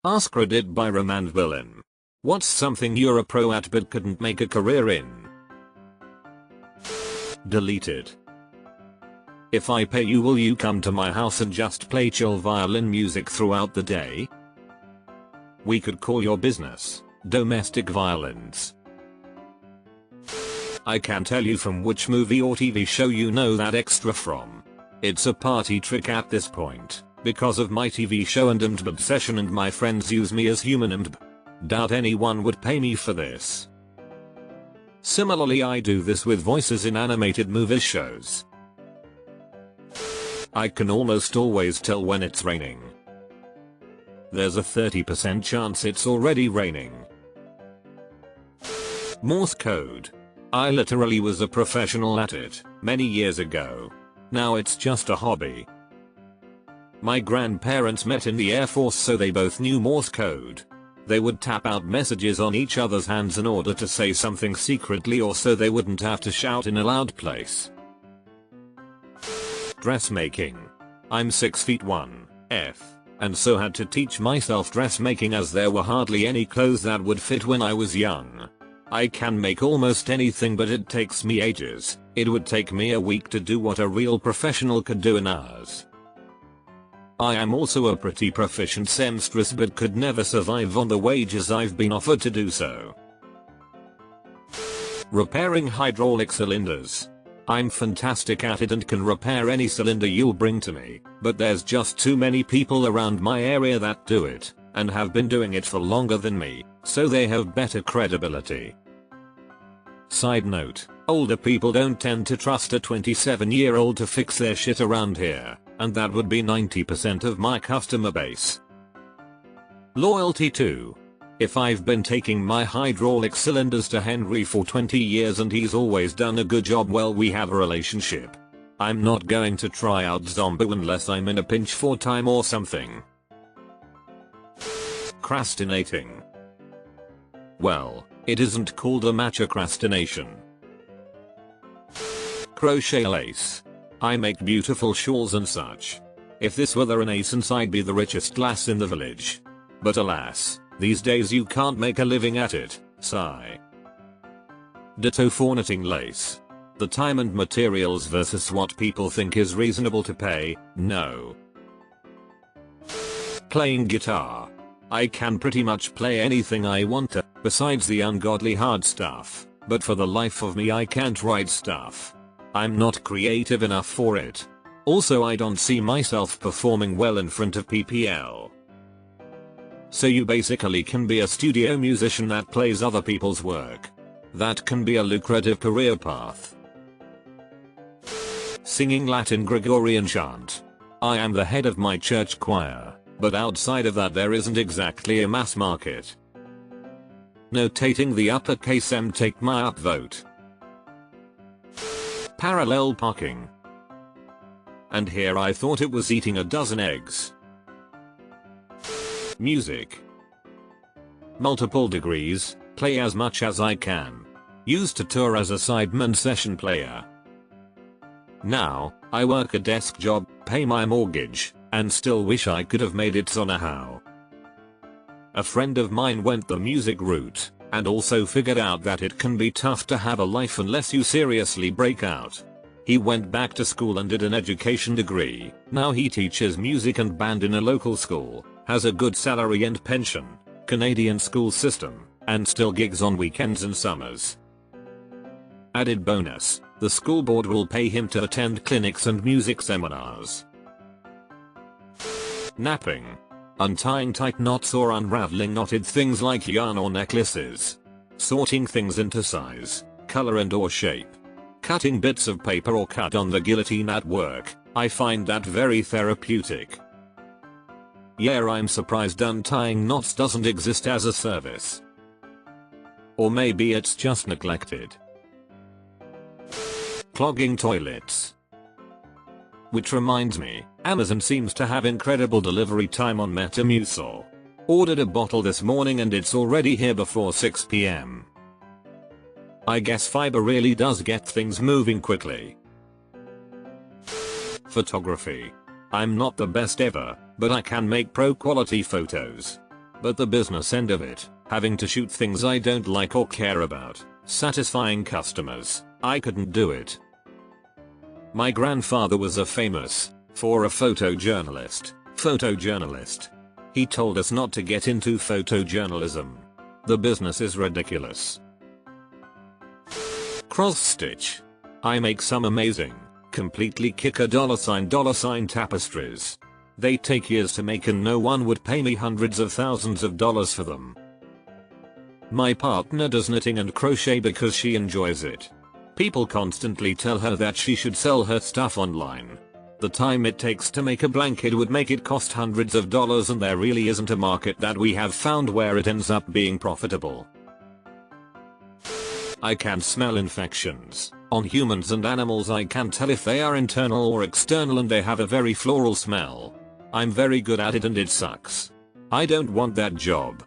AskReddit by Roman Villain. What's something you're a pro at but couldn't make a career in? Deleted. If I pay you, will you come to my house and just play chill violin music throughout the day? We could call your business Domestic Violence. I can tell you from which movie or TV show you know that extra from. It's a party trick at this point, because of my TV show and obsession, and my friends use me as human and doubt anyone would pay me for this. Similarly, I do this with voices in animated movie shows. I can almost always tell when it's raining. There's a 30% chance it's already raining. Morse code. I literally was a professional at it many years ago. Now it's just a hobby. My grandparents met in the Air Force, so they both knew Morse code. They would tap out messages on each other's hands in order to say something secretly, or so they wouldn't have to shout in a loud place. Dressmaking. I'm 6'1", and so had to teach myself dressmaking, as there were hardly any clothes that would fit when I was young. I can make almost anything, but it takes me ages. It would take me a week to do what a real professional could do in hours. I am also a pretty proficient seamstress, but could never survive on the wages I've been offered to do so. Repairing hydraulic cylinders. I'm fantastic at it and can repair any cylinder you'll bring to me, but there's just too many people around my area that do it, and have been doing it for longer than me, so they have better credibility. Side note, older people don't tend to trust a 27-year-old to fix their shit around here, and that would be 90% of my customer base. Loyalty too. If I've been taking my hydraulic cylinders to Henry for 20 years and he's always done a good job, well, we have a relationship. I'm not going to try out Zombie unless I'm in a pinch for time or something. Crastinating. Well, it isn't called a matchocrastination. Crochet lace. I make beautiful shawls and such. If this were the Renaissance, I'd be the richest lass in the village. But alas, these days you can't make a living at it, sigh. Ditto for knitting lace. The time and materials versus what people think is reasonable to pay, no. Playing guitar. I can pretty much play anything I want to, besides the ungodly hard stuff, but for the life of me I can't write stuff. I'm not creative enough for it. Also, I don't see myself performing well in front of PPL. So you basically can be a studio musician that plays other people's work. That can be a lucrative career path. Singing Latin Gregorian chant. I am the head of my church choir, but outside of that there isn't exactly a mass market. Notating the uppercase M, take my upvote. Parallel parking. And here I thought it was eating a dozen eggs. Music. Multiple degrees, play as much as I can. Used to tour as a sideman session player. Now, I work a desk job, pay my mortgage, and still wish I could have made it somehow. A friend of mine went the music route, and also figured out that it can be tough to have a life unless you seriously break out. He went back to school and did an education degree. Now he teaches music and band in a local school, has a good salary and pension, Canadian school system, and still gigs on weekends and summers. Added bonus, the school board will pay him to attend clinics and music seminars. Napping. Untying tight knots or unraveling knotted things like yarn or necklaces. Sorting things into size, color and or shape. Cutting bits of paper or cut on the guillotine at work. I find that very therapeutic. Yeah, I'm surprised untying knots doesn't exist as a service. Or maybe it's just neglected. Clogging toilets. Which reminds me, Amazon seems to have incredible delivery time on Metamucil. Ordered a bottle this morning and it's already here before 6 PM. I guess fiber really does get things moving quickly. Photography. I'm not the best ever, but I can make pro quality photos. But the business end of it, having to shoot things I don't like or care about, satisfying customers, I couldn't do it. My grandfather was a famous, for a photojournalist. He told us not to get into photojournalism. The business is ridiculous. Cross stitch. I make some amazing, completely kicker $ tapestries. They take years to make and no one would pay me hundreds of thousands of dollars for them. My partner does knitting and crochet because she enjoys it. People constantly tell her that she should sell her stuff online. The time it takes to make a blanket would make it cost hundreds of dollars, and there really isn't a market that we have found where it ends up being profitable. I can smell infections. On humans and animals I can tell if they are internal or external, and they have a very floral smell. I'm very good at it and it sucks. I don't want that job.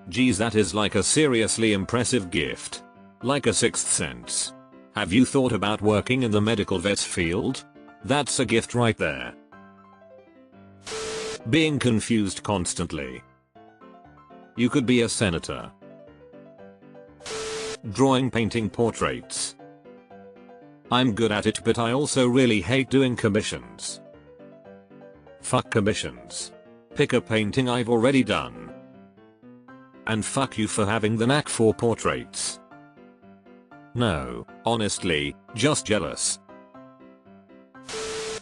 Geez, that is like a seriously impressive gift. Like a sixth sense. Have you thought about working in the medical vet field? That's a gift right there. Being confused constantly. You could be a senator. Drawing, painting portraits. I'm good at it, but I also really hate doing commissions. Fuck commissions. Pick a painting I've already done. And fuck you for having the knack for portraits. No, honestly, just jealous.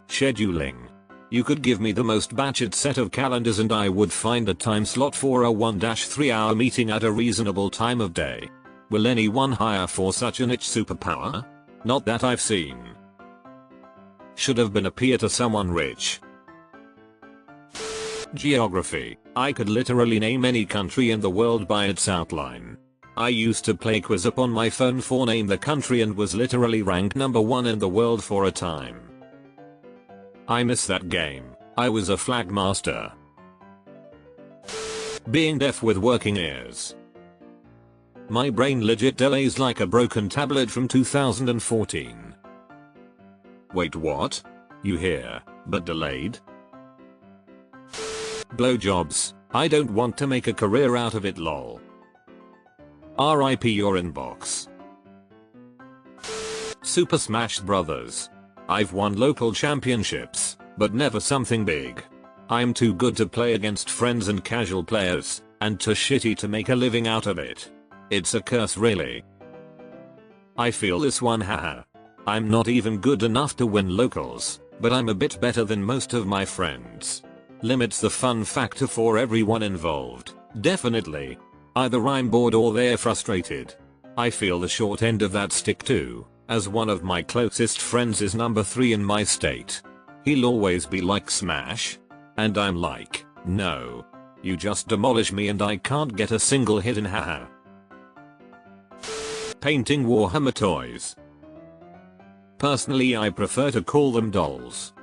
Scheduling. You could give me the most batched set of calendars and I would find a time slot for a 1-3 hour meeting at a reasonable time of day. Will anyone hire for such a niche superpower? Not that I've seen. Should have been a peer to someone rich. Geography. I could literally name any country in the world by its outline. I used to play quiz up on my phone for name the country and was literally ranked number 1 in the world for a time. I miss that game. I was a flag master. Being deaf with working ears. My brain legit delays like a broken tablet from 2014. Wait, what? You hear, but delayed? Blowjobs. I don't want to make a career out of it, lol. RIP your inbox. Super Smash Brothers. I've won local championships, but never something big. I'm too good to play against friends and casual players, and too shitty to make a living out of it. It's a curse, really. I feel this one, haha. I'm not even good enough to win locals, but I'm a bit better than most of my friends. Limits the fun factor for everyone involved, definitely. Either I'm bored or they're frustrated. I feel the short end of that stick too, as one of my closest friends is number 3 in my state. He'll always be like, Smash? And I'm like, no. You just demolish me and I can't get a single hit in, haha. Painting Warhammer toys. Personally, I prefer to call them dolls.